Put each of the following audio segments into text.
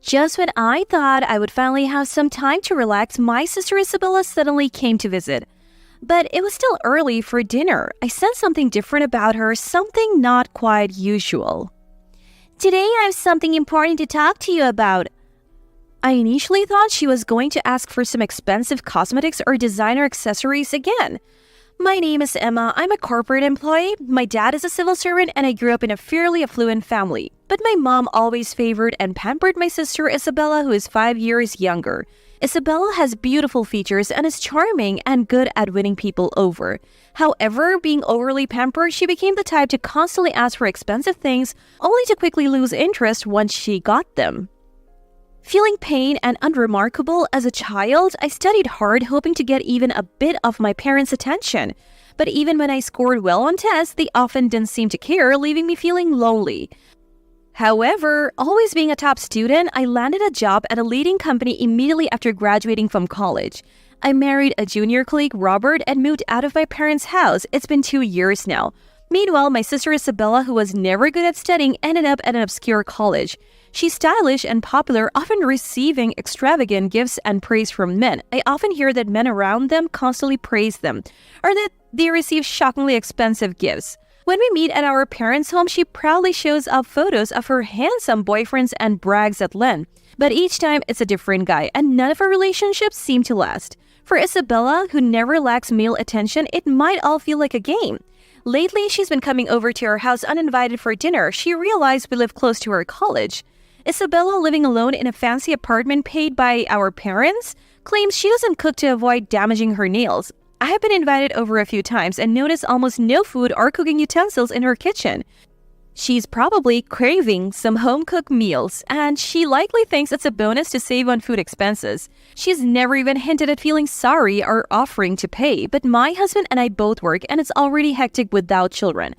Just when I thought I would finally have some time to relax, my sister Isabella suddenly came to visit. But it was still early for dinner. I sensed something different about her, something not quite usual. Today I have something important to talk to you about. I initially thought she was going to ask for some expensive cosmetics or designer accessories again. My name is Emma. I'm a corporate employee. My dad is a civil servant and I grew up in a fairly affluent family. But my mom always favored and pampered my sister Isabella, who is 5 years younger. Isabella has beautiful features and is charming and good at winning people over. However, being overly pampered, she became the type to constantly ask for expensive things, only to quickly lose interest once she got them. Feeling pain and unremarkable as a child, I studied hard, hoping to get even a bit of my parents' attention. But even when I scored well on tests, they often didn't seem to care, leaving me feeling lonely. However, always being a top student, I landed a job at a leading company immediately after graduating from college. I married a junior colleague, Robert, and moved out of my parents' house. It's been 2 years now. Meanwhile, my sister Isabella, who was never good at studying, ended up at an obscure college. She's stylish and popular, often receiving extravagant gifts and praise from men. I often hear that men around them constantly praise them, or that they receive shockingly expensive gifts. When we meet at our parents' home, she proudly shows up photos of her handsome boyfriends and brags at Len. But each time, it's a different guy, and none of our relationships seem to last. For Isabella, who never lacks male attention, it might all feel like a game. Lately, she's been coming over to our house uninvited for dinner. She realized we live close to her college. Isabella, living alone in a fancy apartment paid by our parents, claims she doesn't cook to avoid damaging her nails. I have been invited over a few times and noticed almost no food or cooking utensils in her kitchen. She's probably craving some home-cooked meals, and she likely thinks it's a bonus to save on food expenses. She's never even hinted at feeling sorry or offering to pay, but my husband and I both work and it's already hectic without children.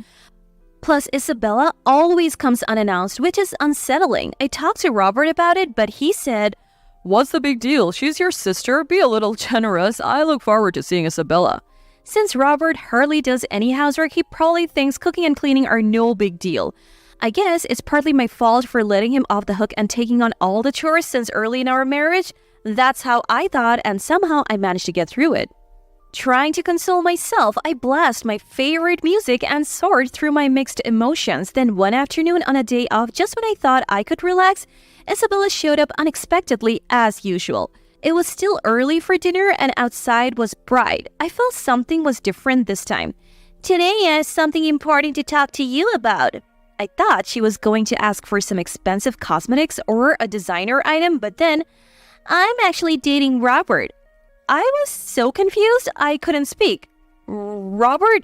Plus, Isabella always comes unannounced, which is unsettling. I talked to Robert about it, but he said, "What's the big deal? She's your sister. Be a little generous. I look forward to seeing Isabella." Since Robert hardly does any housework, he probably thinks cooking and cleaning are no big deal. I guess it's partly my fault for letting him off the hook and taking on all the chores since early in our marriage. That's how I thought, and somehow I managed to get through it. Trying to console myself, I blast my favorite music and sort through my mixed emotions. Then one afternoon on a day off, just when I thought I could relax, Isabella showed up unexpectedly as usual. It was still early for dinner and outside was bright. I felt something was different this time. "Today I have something important to talk to you about." I thought she was going to ask for some expensive cosmetics or a designer item, but then, "I'm actually dating Robert." I was so confused I couldn't speak. "Robert?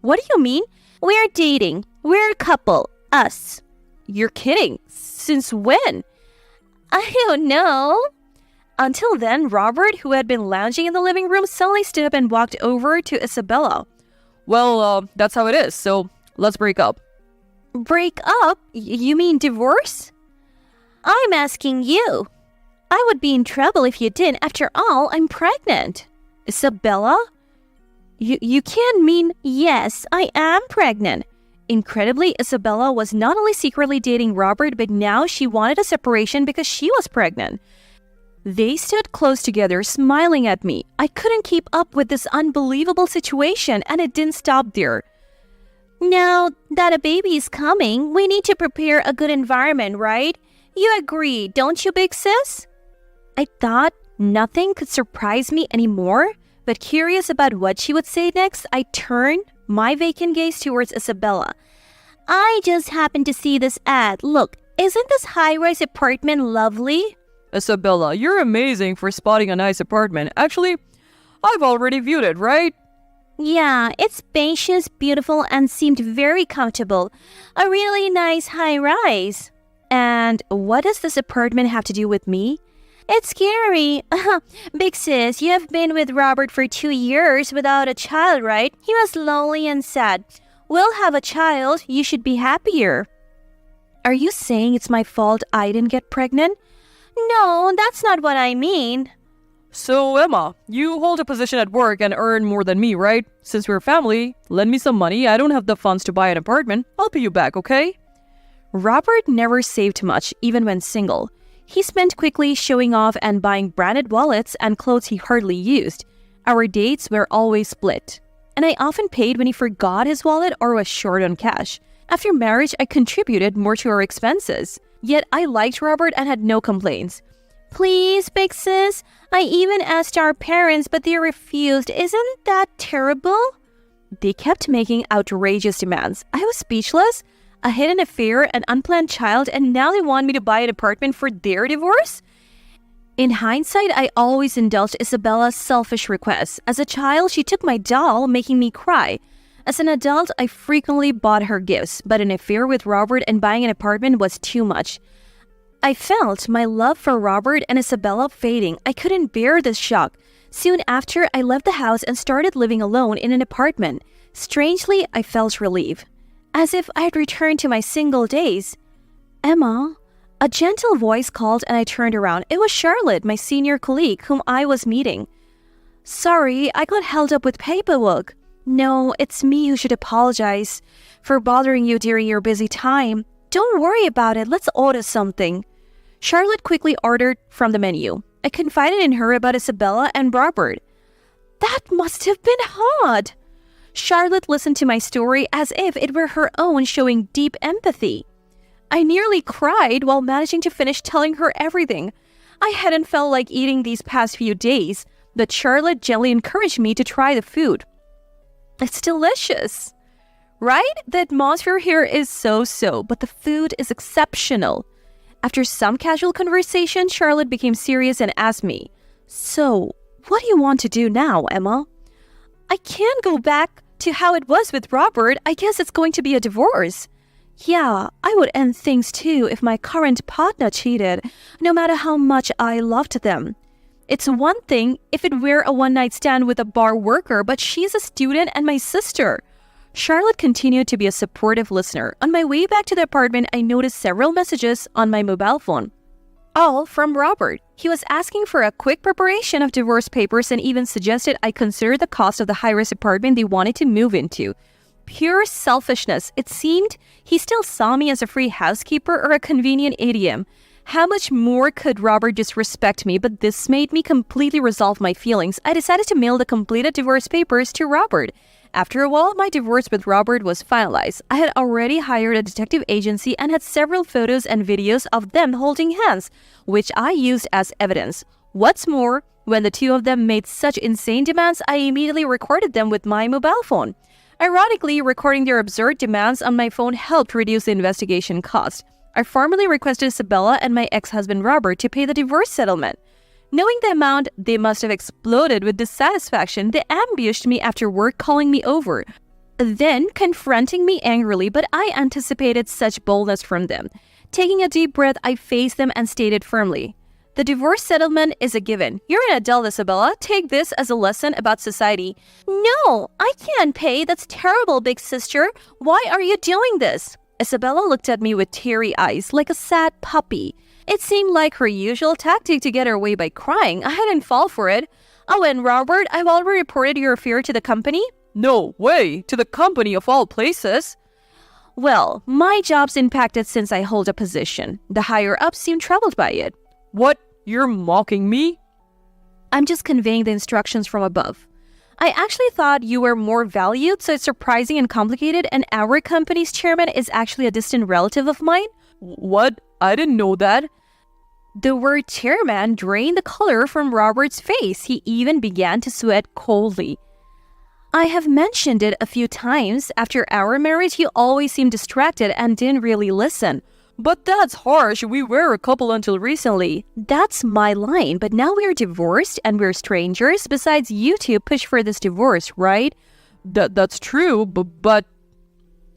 What do you mean?" "We're dating. We're a couple. Us." "You're kidding. Since when?" "I don't know." Until then, Robert, who had been lounging in the living room, suddenly stood up and walked over to Isabella. "Well, that's how it is, so let's break up." "Break up? You mean divorce?" "I'm asking you. I would be in trouble if you didn't. After all, I'm pregnant." "Isabella? You can't mean..." "Yes, I am pregnant." Incredibly, Isabella was not only secretly dating Robert, but now she wanted a separation because she was pregnant. They stood close together, smiling at me. I couldn't keep up with this unbelievable situation, and it didn't stop there. "Now that a baby is coming, we need to prepare a good environment, right? You agree, don't you, big sis?" I thought nothing could surprise me anymore, but curious about what she would say next, I turned my vacant gaze towards Isabella. "I just happened to see this ad. Look, isn't this high-rise apartment lovely?" "Isabella, you're amazing for spotting a nice apartment. Actually, I've already viewed it, right?" "Yeah, it's spacious, beautiful, and seemed very comfortable. A really nice high-rise." "And what does this apartment have to do with me?" "It's scary. Big sis, you have been with Robert for 2 years without a child, right? He was lonely and sad. We'll have a child. You should be happier." "Are you saying it's my fault I didn't get pregnant?" "No, that's not what I mean." "So, Emma, you hold a position at work and earn more than me, right? Since we're family, lend me some money. I don't have the funds to buy an apartment. I'll pay you back, okay?" Robert never saved much, even when single. He spent quickly showing off and buying branded wallets and clothes he hardly used. Our dates were always split, and I often paid when he forgot his wallet or was short on cash. After marriage, I contributed more to our expenses. Yet I liked Robert and had no complaints. Please, big sis. I even asked our parents, but they refused. Isn't that terrible? They kept making outrageous demands. I was speechless. A hidden affair, an unplanned child, and now they want me to buy an apartment for their divorce? In hindsight, I always indulged Isabella's selfish requests. As a child, she took my doll, making me cry. As an adult, I frequently bought her gifts, but an affair with Robert and buying an apartment was too much. I felt my love for Robert and Isabella fading. I couldn't bear this shock. Soon after, I left the house and started living alone in an apartment. Strangely, I felt relief, as if I had returned to my single days. Emma, a gentle voice called and I turned around. It was Charlotte, my senior colleague, whom I was meeting. Sorry, I got held up with paperwork. No, it's me who should apologize for bothering you during your busy time. Don't worry about it. Let's order something. Charlotte quickly ordered from the menu. I confided in her about Isabella and Robert. That must have been hard. Charlotte listened to my story as if it were her own, showing deep empathy. I nearly cried while managing to finish telling her everything. I hadn't felt like eating these past few days, but Charlotte gently encouraged me to try the food. It's delicious. Right? The atmosphere here is so-so, but the food is exceptional. After some casual conversation, Charlotte became serious and asked me, So, what do you want to do now, Emma? I can't go back to how it was with Robert. I guess it's going to be a divorce. Yeah, I would end things too if my current partner cheated, no matter how much I loved them. It's one thing if it were a one-night stand with a bar worker, but she's a student and my sister. Charlotte continued to be a supportive listener. On my way back to the apartment, I noticed several messages on my mobile phone. All from Robert. He was asking for a quick preparation of divorce papers and even suggested I consider the cost of the high-rise apartment they wanted to move into. Pure selfishness. It seemed he still saw me as a free housekeeper or a convenient ATM. How much more could Robert disrespect me? But this made me completely resolve my feelings. I decided to mail the completed divorce papers to Robert. After a while, my divorce with Robert was finalized. I had already hired a detective agency and had several photos and videos of them holding hands, which I used as evidence. What's more, when the two of them made such insane demands, I immediately recorded them with my mobile phone. Ironically, recording their absurd demands on my phone helped reduce the investigation cost. I formally requested Isabella and my ex-husband Robert to pay the divorce settlement. Knowing the amount, they must have exploded with dissatisfaction. They ambushed me after work, calling me over, then confronting me angrily, but I anticipated such boldness from them. Taking a deep breath, I faced them and stated firmly, The divorce settlement is a given. You're an adult, Isabella. Take this as a lesson about society. No, I can't pay. That's terrible, big sister. Why are you doing this? Isabella looked at me with teary eyes, like a sad puppy. It seemed like her usual tactic to get her way by crying. I hadn't fallen for it. Oh, and Robert, I've already reported your affair to the company. No way! To the company of all places! Well, my job's impacted since I hold a position. The higher-ups seem troubled by it. What? You're mocking me? I'm just conveying the instructions from above. I actually thought you were more valued, so it's surprising and complicated, and our company's chairman is actually a distant relative of mine. What? I didn't know that. The word chairman drained the color from Robert's face. He even began to sweat coldly. I have mentioned it a few times. After our marriage, you always seemed distracted and didn't really listen. But that's harsh. We were a couple until recently. That's my line, but now we're divorced and we're strangers. Besides, you two pushed for this divorce, right? That's true, but...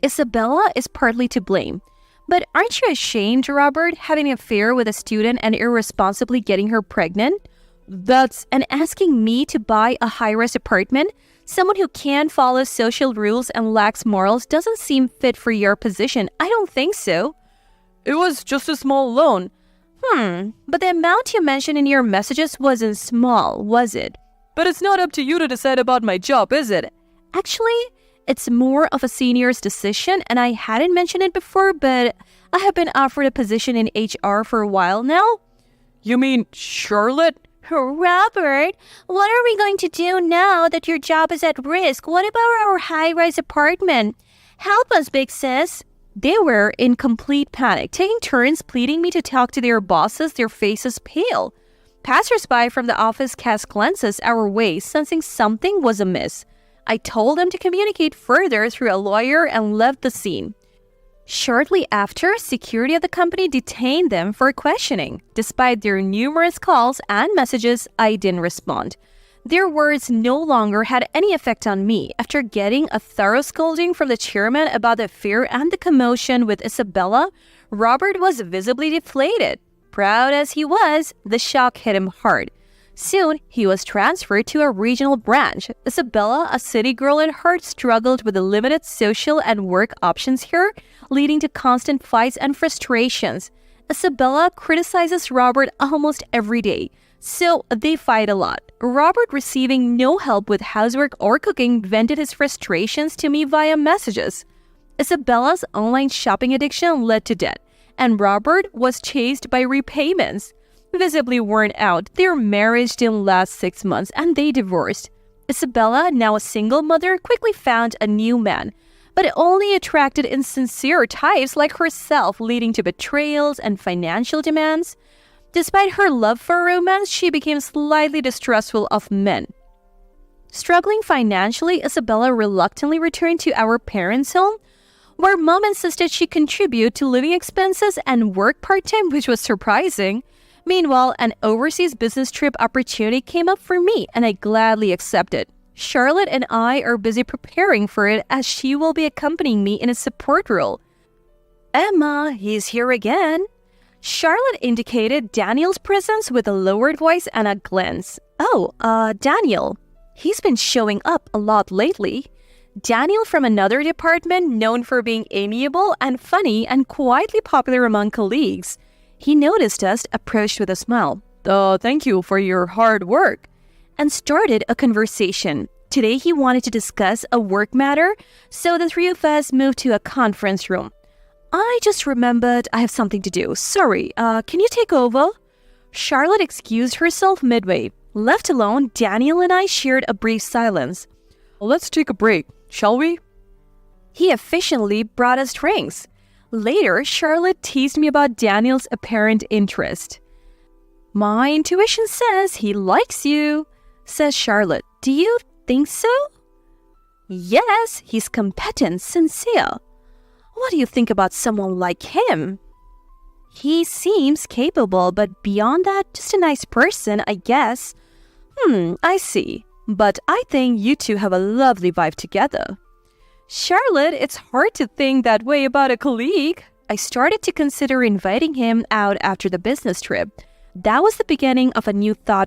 Isabella is partly to blame. But aren't you ashamed, Robert, having an affair with a student and irresponsibly getting her pregnant? And asking me to buy a high-rise apartment? Someone who can't follow social rules and lacks morals doesn't seem fit for your position. I don't think so. It was just a small loan. But the amount you mentioned in your messages wasn't small, was it? But it's not up to you to decide about my job, is it? Actually, it's more of a senior's decision, and I hadn't mentioned it before, but I have been offered a position in HR for a while now. You mean Charlotte? Robert, what are we going to do now that your job is at risk? What about our high-rise apartment? Help us, big sis. They were in complete panic, taking turns pleading me to talk to their bosses, their faces pale. Passersby from the office cast glances our way, sensing something was amiss. I told them to communicate further through a lawyer and left the scene. Shortly after, security of the company detained them for questioning. Despite their numerous calls and messages, I didn't respond. Their words no longer had any effect on me. After getting a thorough scolding from the chairman about the affair and the commotion with Isabella, Robert was visibly deflated. Proud as he was, the shock hit him hard. Soon, he was transferred to a regional branch. Isabella, a city girl at heart, struggled with the limited social and work options here, leading to constant fights and frustrations. Isabella criticizes Robert almost every day, so they fight a lot. Robert, receiving no help with housework or cooking, vented his frustrations to me via messages. Isabella's online shopping addiction led to debt, and Robert was chased by repayments. Visibly worn out, their marriage didn't last 6 months and they divorced. Isabella, now a single mother, quickly found a new man, but it only attracted insincere types like herself, leading to betrayals and financial demands. Despite her love for romance, she became slightly distrustful of men. Struggling financially, Isabella reluctantly returned to our parents' home, where mom insisted she contribute to living expenses and work part-time, which was surprising. Meanwhile, an overseas business trip opportunity came up for me, and I gladly accepted. Charlotte and I are busy preparing for it, as she will be accompanying me in a support role. Emma, he's here again. Charlotte indicated Daniel's presence with a lowered voice and a glance. Oh, Daniel. He's been showing up a lot lately. Daniel from another department, known for being amiable and funny and quietly popular among colleagues. He noticed us, approached with a smile. Thank you for your hard work. And started a conversation. Today he wanted to discuss a work matter, so the three of us moved to a conference room. I just remembered I have something to do. Sorry, can you take over? Charlotte excused herself midway. Left alone, Daniel and I shared a brief silence. Let's take a break, shall we? He efficiently brought us drinks. Later, Charlotte teased me about Daniel's apparent interest. My intuition says he likes you, says Charlotte. Do you think so? Yes, he's competent, sincere. What do you think about someone like him? He seems capable, but beyond that, just a nice person, I guess. I see. But I think you two have a lovely vibe together. Charlotte, it's hard to think that way about a colleague. I started to consider inviting him out after the business trip. That was the beginning of a new thought